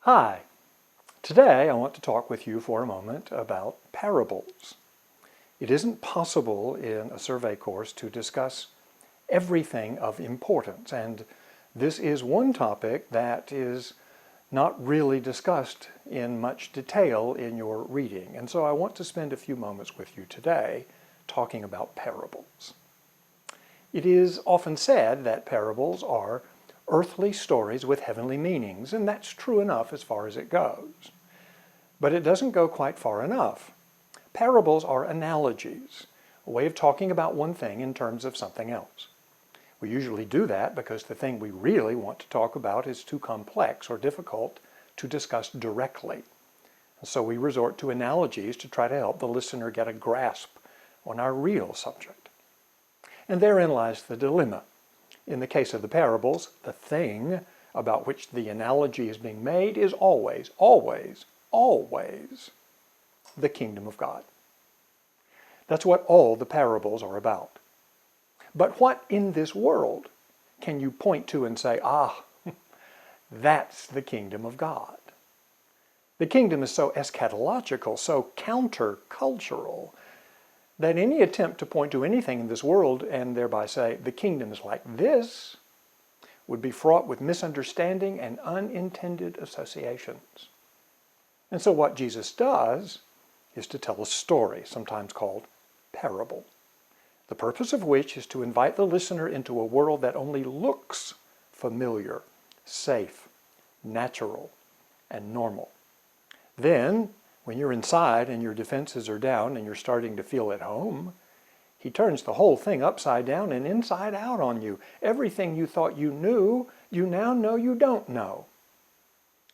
Hi, today I want to talk with you for a moment about parables. It isn't possible in a survey course to discuss everything of importance, and this is one topic that is not really discussed in much detail in your reading, and so I want to spend a few moments with you today talking about parables. It is often said that parables are earthly stories with heavenly meanings, and that's true enough as far as it goes. But it doesn't go quite far enough. Parables are analogies, a way of talking about one thing in terms of something else. We usually do that because the thing we really want to talk about is too complex or difficult to discuss directly. So we resort to analogies to try to help the listener get a grasp on our real subject. And therein lies the dilemma. In the case of the parables, the thing about which the analogy is being made is always, always, always the kingdom of God. That's what all the parables are about. But what in this world can you point to and say, that's the kingdom of God? The kingdom is so eschatological, so countercultural, that any attempt to point to anything in this world and thereby say the kingdom is like this would be fraught with misunderstanding and unintended associations. And so what Jesus does is to tell a story, sometimes called parable, the purpose of which is to invite the listener into a world that only looks familiar, safe, natural, and normal. Then, when you're inside and your defenses are down and you're starting to feel at home, he turns the whole thing upside down and inside out on you. Everything you thought you knew, you now know you don't know.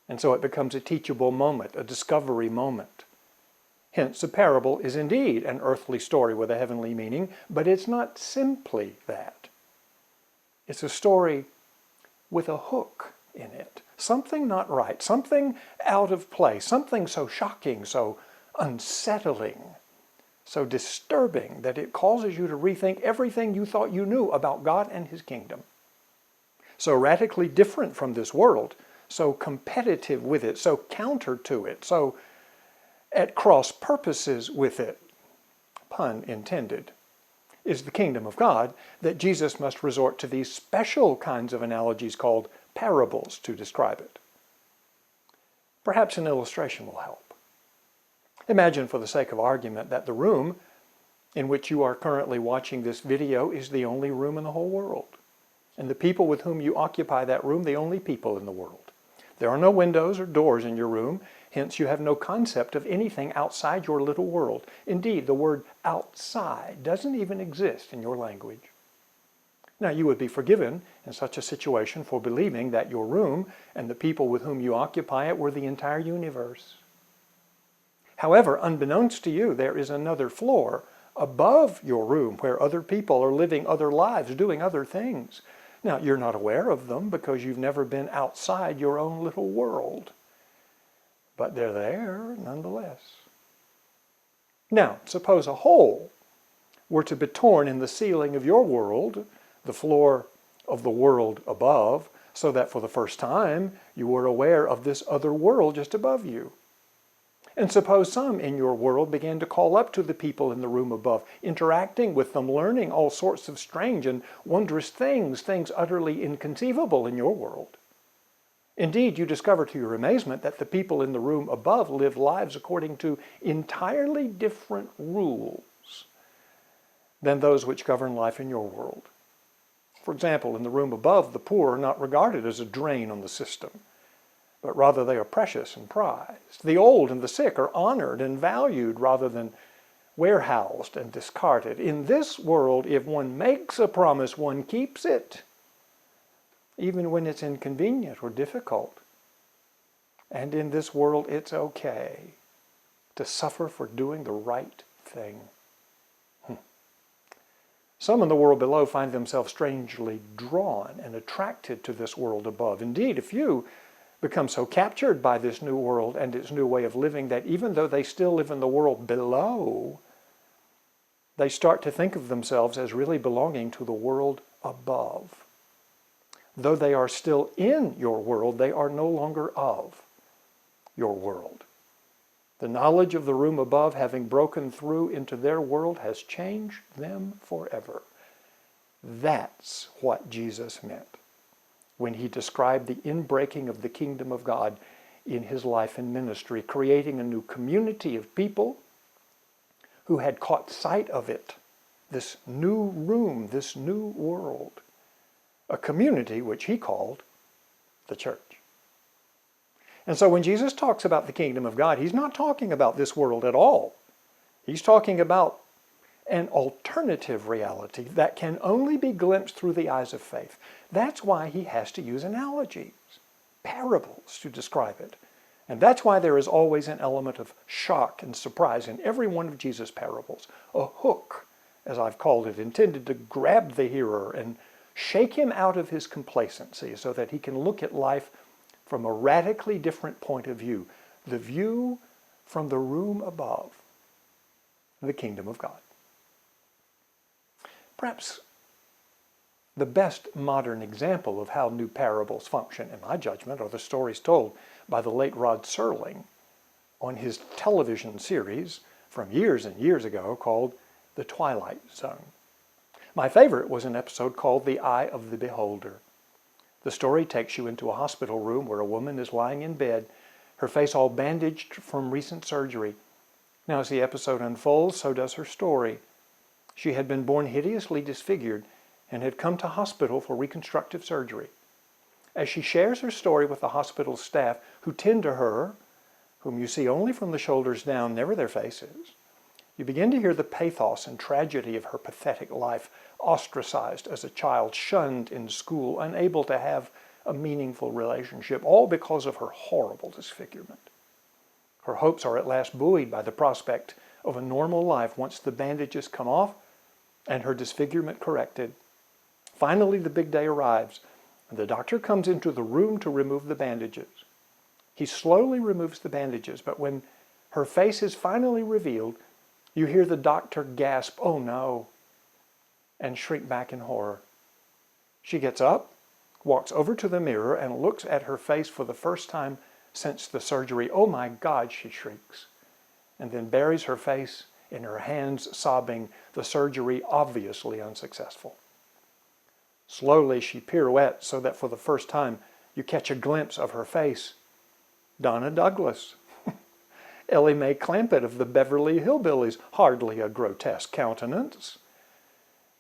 And so it becomes a teachable moment, a discovery moment. Hence, a parable is indeed an earthly story with a heavenly meaning, but it's not simply that. It's a story with a hook in it. Something not right, something out of place, something so shocking, so unsettling, so disturbing that it causes you to rethink everything you thought you knew about God and His kingdom. So radically different from this world, so competitive with it, so counter to it, so at cross purposes with it, pun intended, is the kingdom of God that Jesus must resort to these special kinds of analogies called parables to describe it. Perhaps an illustration will help. Imagine, for the sake of argument, that the room in which you are currently watching this video is the only room in the whole world, and the people with whom you occupy that room the only people in the world. There are no windows or doors in your room, hence you have no concept of anything outside your little world. Indeed, the word outside doesn't even exist in your language. Now, you would be forgiven in such a situation for believing that your room and the people with whom you occupy it were the entire universe. However, unbeknownst to you, there is another floor above your room where other people are living other lives, doing other things. Now, you're not aware of them because you've never been outside your own little world. But they're there nonetheless. Now, suppose a hole were to be torn in the ceiling of your world, the floor of the world above, so that for the first time you were aware of this other world just above you. And suppose some in your world began to call up to the people in the room above, interacting with them, learning all sorts of strange and wondrous things, things utterly inconceivable in your world. Indeed, you discover to your amazement that the people in the room above live lives according to entirely different rules than those which govern life in your world. For example, in the room above, the poor are not regarded as a drain on the system, but rather they are precious and prized. The old and the sick are honored and valued rather than warehoused and discarded. In this world, if one makes a promise, one keeps it, even when it's inconvenient or difficult. And in this world, it's okay to suffer for doing the right thing. Some in the world below find themselves strangely drawn and attracted to this world above. Indeed, a few become so captured by this new world and its new way of living that even though they still live in the world below, they start to think of themselves as really belonging to the world above. Though they are still in your world, they are no longer of. your world. The knowledge of the room above, having broken through into their world, has changed them forever. That's what Jesus meant when he described the inbreaking of the kingdom of God in his life and ministry, creating a new community of people who had caught sight of it, this new room, this new world, a community which he called the church. And so when Jesus talks about the kingdom of God, he's not talking about this world at all. He's talking about an alternative reality that can only be glimpsed through the eyes of faith. That's why he has to use analogies, parables to describe it. And that's why there is always an element of shock and surprise in every one of Jesus' parables. A hook, as I've called it, intended to grab the hearer and shake him out of his complacency so that he can look at life from a radically different point of view. The view from the room above, the kingdom of God. Perhaps the best modern example of how new parables function, in my judgment, are the stories told by the late Rod Serling on his television series from years and years ago called The Twilight Zone. My favorite was an episode called The Eye of the Beholder. The story takes you into a hospital room where a woman is lying in bed, her face all bandaged from recent surgery. Now as the episode unfolds, so does her story. She had been born hideously disfigured and had come to hospital for reconstructive surgery. As she shares her story with the hospital staff who tend to her, whom you see only from the shoulders down, never their faces, you begin to hear the pathos and tragedy of her pathetic life, ostracized as a child, shunned in school, unable to have a meaningful relationship, all because of her horrible disfigurement. Her hopes are at last buoyed by the prospect of a normal life once the bandages come off and her disfigurement corrected. Finally, the big day arrives, and the doctor comes into the room to remove the bandages. He slowly removes the bandages, but when her face is finally revealed, you hear the doctor gasp, "Oh no," and shrink back in horror. She gets up, walks over to the mirror, and looks at her face for the first time since the surgery. "Oh my God," she shrieks, and then buries her face in her hands, sobbing, the surgery obviously unsuccessful. Slowly she pirouettes so that for the first time you catch a glimpse of her face. Donna Douglas. Ellie Mae Clampett of the Beverly Hillbillies, hardly a grotesque countenance.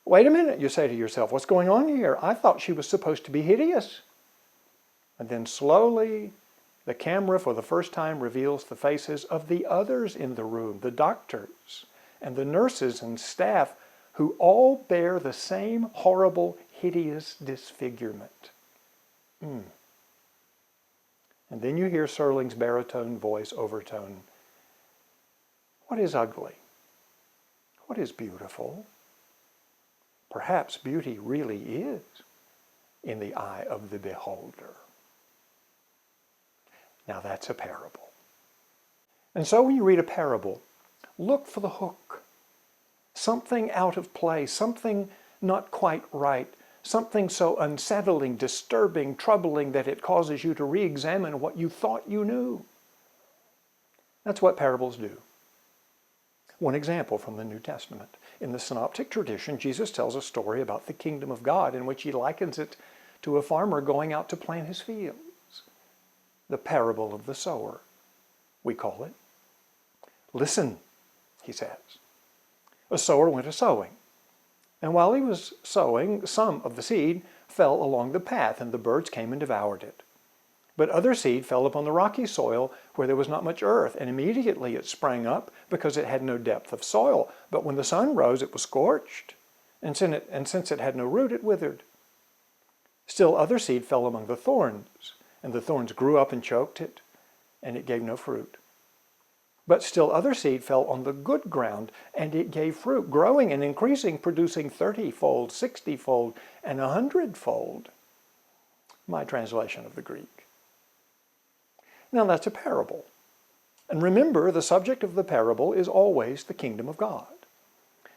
Wait a minute, you say to yourself, what's going on here? I thought she was supposed to be hideous. And then slowly, the camera for the first time reveals the faces of the others in the room, the doctors and the nurses and staff who all bear the same horrible, hideous disfigurement. And then you hear Serling's baritone voice overtone. What is ugly? What is beautiful? Perhaps beauty really is in the eye of the beholder. Now that's a parable. And so when you read a parable, look for the hook. Something out of place, something not quite right, something so unsettling, disturbing, troubling that it causes you to re-examine what you thought you knew. That's what parables do. One example from the New Testament. In the Synoptic tradition, Jesus tells a story about the kingdom of God in which he likens it to a farmer going out to plant his fields. The parable of the sower, we call it. Listen, he says. A sower went a-sowing. And while he was sowing, some of the seed fell along the path, and the birds came and devoured it. But other seed fell upon the rocky soil where there was not much earth, and immediately it sprang up because it had no depth of soil. But when the sun rose, it was scorched, and since it had no root, it withered. Still other seed fell among the thorns, and the thorns grew up and choked it, and it gave no fruit. But still other seed fell on the good ground, and it gave fruit, growing and increasing, producing 30-fold, 60-fold, and 100-fold. My translation of the Greek. Now that's a parable. And remember, the subject of the parable is always the kingdom of God.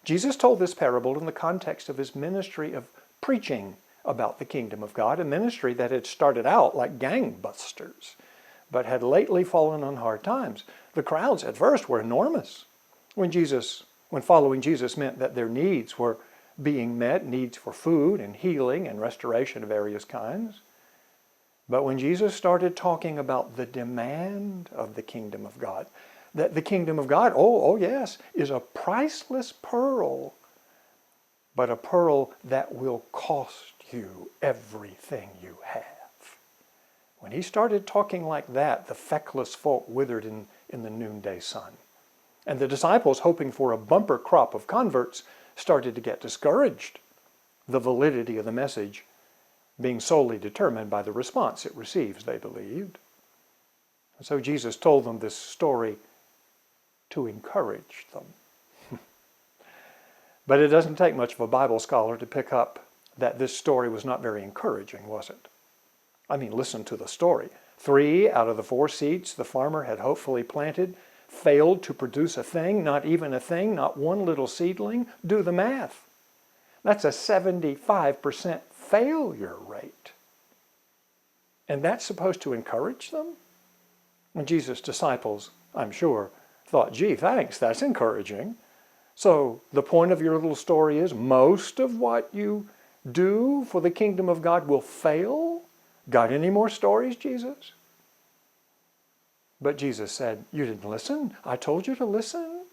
Jesus told this parable in the context of his ministry of preaching about the kingdom of God, a ministry that had started out like gangbusters. but had lately fallen on hard times. The crowds at first were enormous when following Jesus meant that their needs were being met, needs for food and healing and restoration of various kinds. But when Jesus started talking about the demand of the kingdom of God, that the kingdom of God, oh yes, is a priceless pearl, but a pearl that will cost you everything you have. When he started talking like that, the feckless folk withered in the noonday sun. And the disciples, hoping for a bumper crop of converts, started to get discouraged, the validity of the message being solely determined by the response it receives, they believed. And so Jesus told them this story to encourage them. But it doesn't take much of a Bible scholar to pick up that this story was not very encouraging, was it? I mean, listen to the story. 3 out of the 4 seeds the farmer had hopefully planted failed to produce a thing, not even a thing, not one little seedling. Do the math. That's a 75% failure rate. And that's supposed to encourage them? And Jesus' disciples, I'm sure, thought, gee, thanks, that's encouraging. So the point of your little story is most of what you do for the kingdom of God will fail? Got any more stories, Jesus? But Jesus said, you didn't listen? I told you to listen.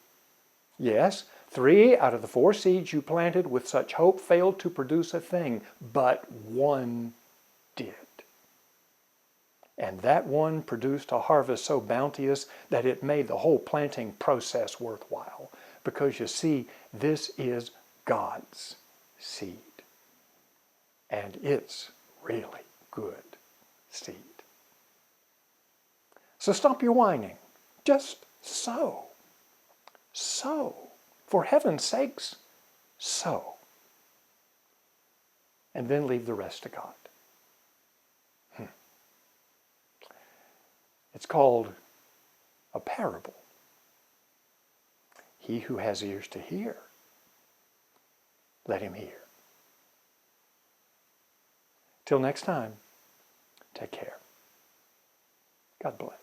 Yes, 3 out of the 4 seeds you planted with such hope failed to produce a thing, but 1 did. And that one produced a harvest so bounteous that it made the whole planting process worthwhile. Because you see, this is God's seed. And it's really good seed. So stop your whining. Just sow. Sow. For heaven's sakes, sow. And then leave the rest to God. It's called a parable. He who has ears to hear, let him hear. Till next time, take care. God bless.